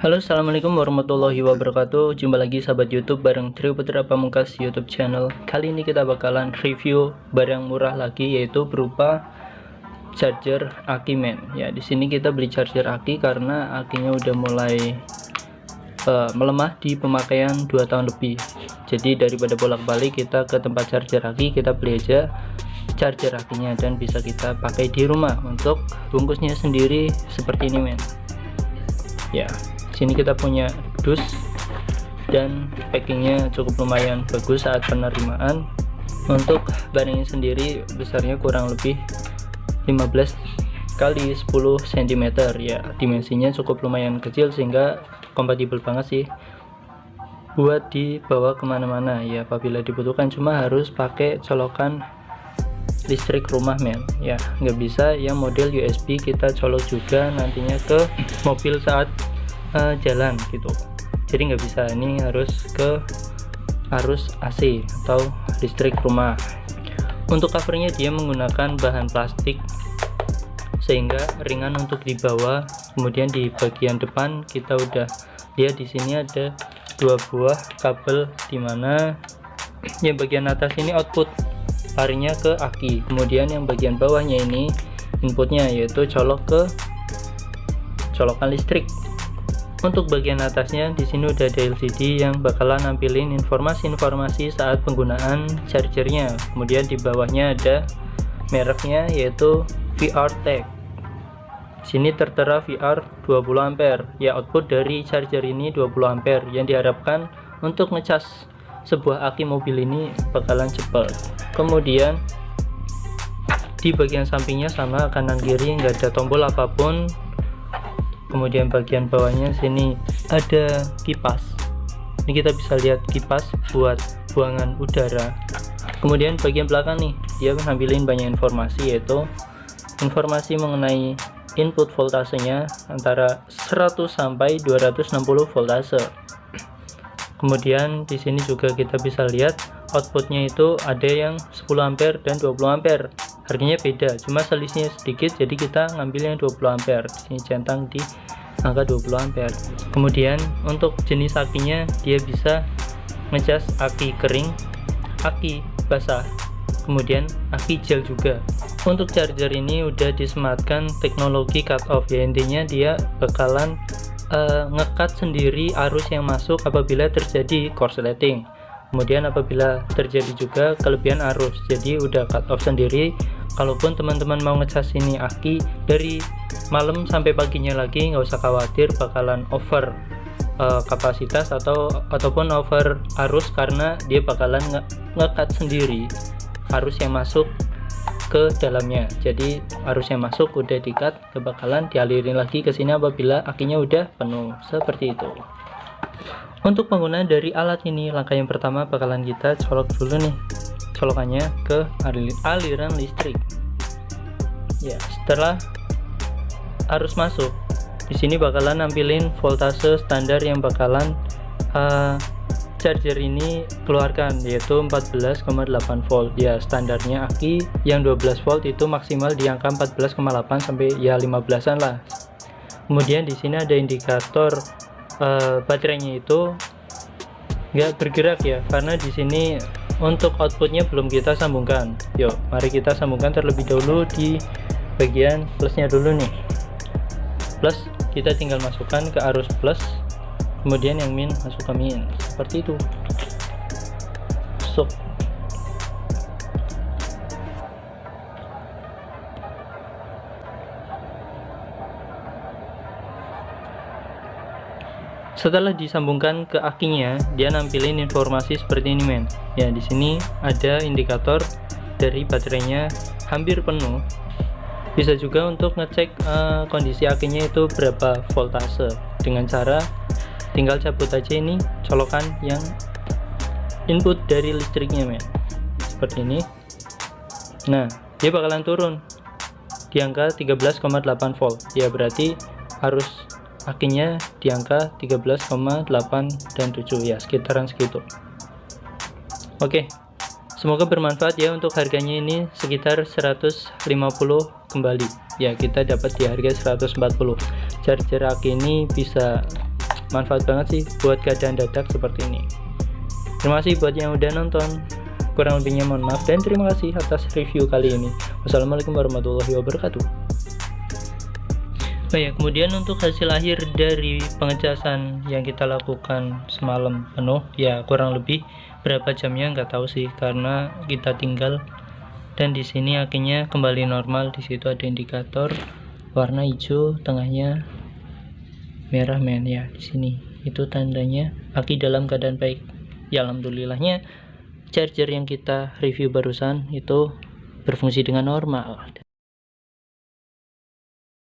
Halo, assalamualaikum warahmatullahi wabarakatuh. Jumpa lagi sahabat YouTube bareng Trio Putra Pamungkas YouTube channel. Kali ini kita bakalan review barang murah lagi, yaitu berupa charger aki men. Ya, di sini kita beli charger aki karena akinya udah mulai melemah di pemakaian 2 tahun lebih. Jadi daripada bolak-balik kita ke tempat charger aki, kita beli aja charger akinya dan bisa kita pakai di rumah. Untuk bungkusnya sendiri seperti ini men. Ya, sini kita punya dus dan packingnya cukup lumayan bagus saat penerimaan. Untuk barangnya sendiri besarnya kurang lebih 15 kali 10 cm ya, dimensinya cukup lumayan kecil sehingga kompatibel banget sih buat dibawa kemana-mana ya apabila dibutuhkan. Cuma harus pakai colokan listrik rumah men ya, nggak bisa yang model USB kita colok juga nantinya ke mobil saat jalan gitu, jadi nggak bisa, ini harus ke arus AC atau listrik rumah. Untuk covernya dia menggunakan bahan plastik sehingga ringan untuk dibawa. Kemudian di bagian depan kita udah lihat di sini ada 2 buah kabel, dimana yang bagian atas ini output larinya ke aki, kemudian yang bagian bawahnya ini inputnya, yaitu colok ke colokan listrik. Untuk bagian atasnya di sini udah ada LCD yang bakalan nampilin informasi-informasi saat penggunaan chargernya. Kemudian di bawahnya ada mereknya, yaitu VR Tech. Sini tertera VR 20 ampere ya, output dari charger ini 20 ampere yang diharapkan untuk ngecas sebuah aki mobil ini bakalan cepat. Kemudian di bagian sampingnya sama, kanan kiri nggak ada tombol apapun. Kemudian bagian bawahnya sini ada kipas, ini kita bisa lihat kipas buat buangan udara. Kemudian bagian belakang nih dia nampilin banyak informasi, yaitu informasi mengenai input voltasenya antara 100 sampai 260 voltase. Kemudian di sini juga kita bisa lihat outputnya itu ada yang 10 ampere dan 20 ampere. Harganya beda, cuma selisihnya sedikit, jadi kita ngambil yang 20 ampere. Ini centang di angka 20 ampere. Kemudian untuk jenis akinya dia bisa ngecas aki kering, aki basah, kemudian aki gel juga. Untuk charger ini udah disematkan teknologi cut off ya, intinya dia bakalan ngekat sendiri arus yang masuk apabila terjadi korsleting. Kemudian apabila terjadi juga kelebihan arus, jadi udah cut off sendiri. Kalaupun teman-teman mau ngecas ini aki dari malam sampai paginya lagi, nggak usah khawatir bakalan over kapasitas ataupun over arus, karena dia bakalan ngekat sendiri arus yang masuk ke dalamnya. Jadi arus yang masuk udah di-cut, bakalan dialirin lagi ke sini apabila akinya udah penuh, seperti itu. Untuk penggunaan dari alat ini, langkah yang pertama bakalan kita colok dulu nih colokannya ke aliran listrik. Ya, setelah arus masuk, di sini bakalan nampilin voltase standar yang bakalan charger ini keluarkan, yaitu 14,8 volt. Ya, standarnya aki yang 12 volt itu maksimal di angka 14,8 sampai ya 15-an lah. Kemudian di sini ada indikator baterainya itu nggak bergerak ya, karena di sini untuk outputnya belum kita sambungkan. Yuk, mari kita sambungkan terlebih dahulu di bagian plusnya dulu nih. Plus kita tinggal masukkan ke arus plus, kemudian yang min masuk ke min, seperti itu. Masuk. Setelah disambungkan ke akinya, dia nampilin informasi seperti ini men. Ya, di sini ada indikator dari baterainya hampir penuh. Bisa juga untuk ngecek kondisi akinya itu berapa voltase dengan cara tinggal cabut aja ini colokan yang input dari listriknya men, seperti ini. Nah, dia bakalan turun di angka 13,8 volt ya, berarti arus akinya di angka 13,8 dan 7 ya, sekitaran segitu. Oke, semoga bermanfaat ya. Untuk harganya ini sekitar 150 kembali ya, kita dapat di harga 140. Charger aki ini bisa manfaat banget sih buat keadaan dadak seperti ini. Terima kasih buat yang udah nonton, kurang lebihnya mohon maaf, dan terima kasih atas review kali ini. Wassalamualaikum warahmatullahi wabarakatuh. Baik, kemudian untuk hasil akhir dari pengecasan yang kita lakukan semalam penuh, ya kurang lebih berapa jamnya nggak tahu sih, karena kita tinggal. Dan di sini akinya kembali normal. Di situ ada indikator warna hijau, tengahnya merah men ya. Di sini itu tandanya aki dalam keadaan baik. Ya alhamdulillahnya charger yang kita review barusan itu berfungsi dengan normal.